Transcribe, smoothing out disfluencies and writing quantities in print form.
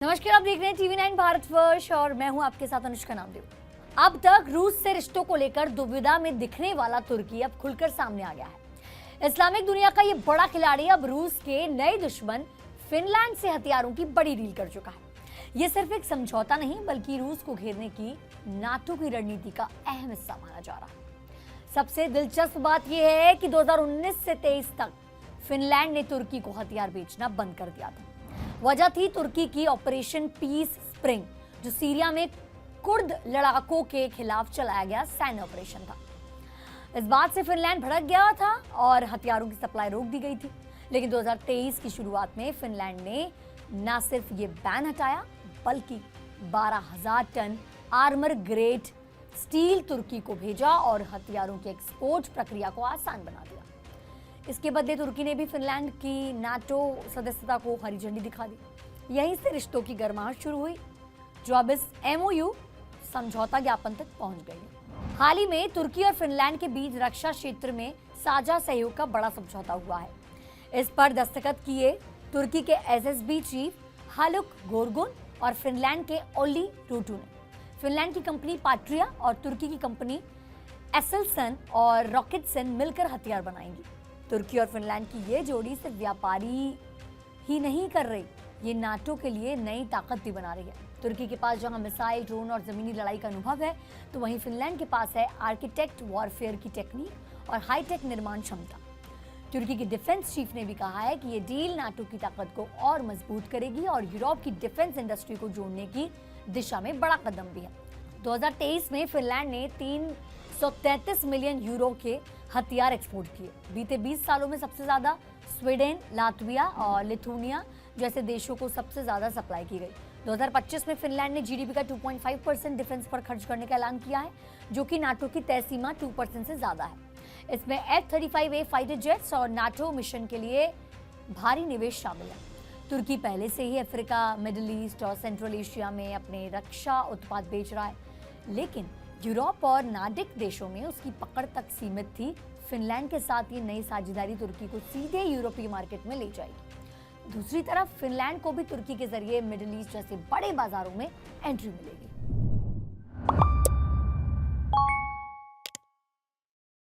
नमस्कार, आप देख रहे हैं TV9 भारतवर्ष और मैं हूं आपके साथ अनुष्का नामदेव। अब तक रूस से रिश्तों को लेकर दुविधा में दिखने वाला तुर्की अब खुलकर सामने आ गया है। इस्लामिक दुनिया का ये बड़ा खिलाड़ी अब रूस के नए दुश्मन फिनलैंड से हथियारों की बड़ी डील कर चुका है। ये सिर्फ एक समझौता नहीं बल्कि रूस को घेरने की नाटो की रणनीति का अहम हिस्सा माना जा रहा है। सबसे दिलचस्प बात यह है कि 2019 से 23 तक फिनलैंड ने तुर्की को हथियार बेचना बंद कर दिया था। वजह थी तुर्की की ऑपरेशन पीस स्प्रिंग, जो सीरिया में कुर्द लड़ाकों के खिलाफ चलाया गया सैन्य ऑपरेशन था। इस बात से फिनलैंड भड़क गया था और हथियारों की सप्लाई रोक दी गई थी। लेकिन 2023 की शुरुआत में फिनलैंड ने न सिर्फ ये बैन हटाया बल्कि 12,000 टन आर्मर ग्रेड स्टील तुर्की को भेजा और हथियारों की एक्सपोर्ट प्रक्रिया को आसान बना दिया। इसके बदले तुर्की ने भी फिनलैंड की नाटो सदस्यता को हरी झंडी दिखा दी। यहीं से रिश्तों की गर्माहट शुरू हुई, जो अब इस MOU समझौता ज्ञापन तक पहुंच गई है। हाल ही में तुर्की और फिनलैंड के बीच रक्षा क्षेत्र में साझा सहयोग का बड़ा समझौता हुआ है। इस पर दस्तखत किए तुर्की के SSB चीफ हालुक गोरगुन और फिनलैंड के ओल्ली रूटू ने। फिनलैंड की कंपनी पाट्रिया और तुर्की की कंपनी एसेलसन और रॉकेटसन मिलकर हथियार बनाएंगी। तुर्की और फिनलैंड की ये जोड़ी सिर्फ व्यापारी ही नहीं कर रही, ये नाटो के लिए नई ताकत भी बना रही है। तुर्की के पास जहां मिसाइल, ड्रोन और जमीनी लड़ाई का अनुभव है, तो वहीं फिनलैंड के पास है आर्किटेक्ट वॉरफेयर की टेक्निक और हाईटेक निर्माण क्षमता। तुर्की के डिफेंस चीफ ने भी कहा है कि ये डील नाटो की ताकत को और मजबूत करेगी और यूरोप की डिफेंस इंडस्ट्री को जोड़ने की दिशा में बड़ा कदम भी है। 2023 में फिनलैंड ने 333 मिलियन यूरो के हथियार एक्सपोर्ट किए। बीते 20 सालों में सबसे ज्यादा स्वीडन, लातविया और लिथुआनिया जैसे देशों को सबसे ज्यादा सप्लाई की गई। 2025 में फिनलैंड ने GDP का 2.5% डिफेंस पर खर्च करने का ऐलान किया है, जो कि नाटो की तय सीमा 2% से ज्यादा है। इसमें F-35A फाइटर जेट्स और नाटो मिशन के लिए भारी निवेश शामिल है। तुर्की पहले से ही अफ्रीका, मिडिल ईस्ट और सेंट्रल एशिया में अपने रक्षा उत्पाद बेच रहा है, लेकिन यूरोप और नार्डिक देशों में उसकी पकड़ तक सीमित थी। फिनलैंड के साथ ये नई साझेदारी तुर्की को सीधे यूरोपीय मार्केट में ले जाएगी। दूसरी तरफ फिनलैंड को भी तुर्की के जरिए मिडिल ईस्ट जैसे बड़े बाजारों में एंट्री मिलेगी।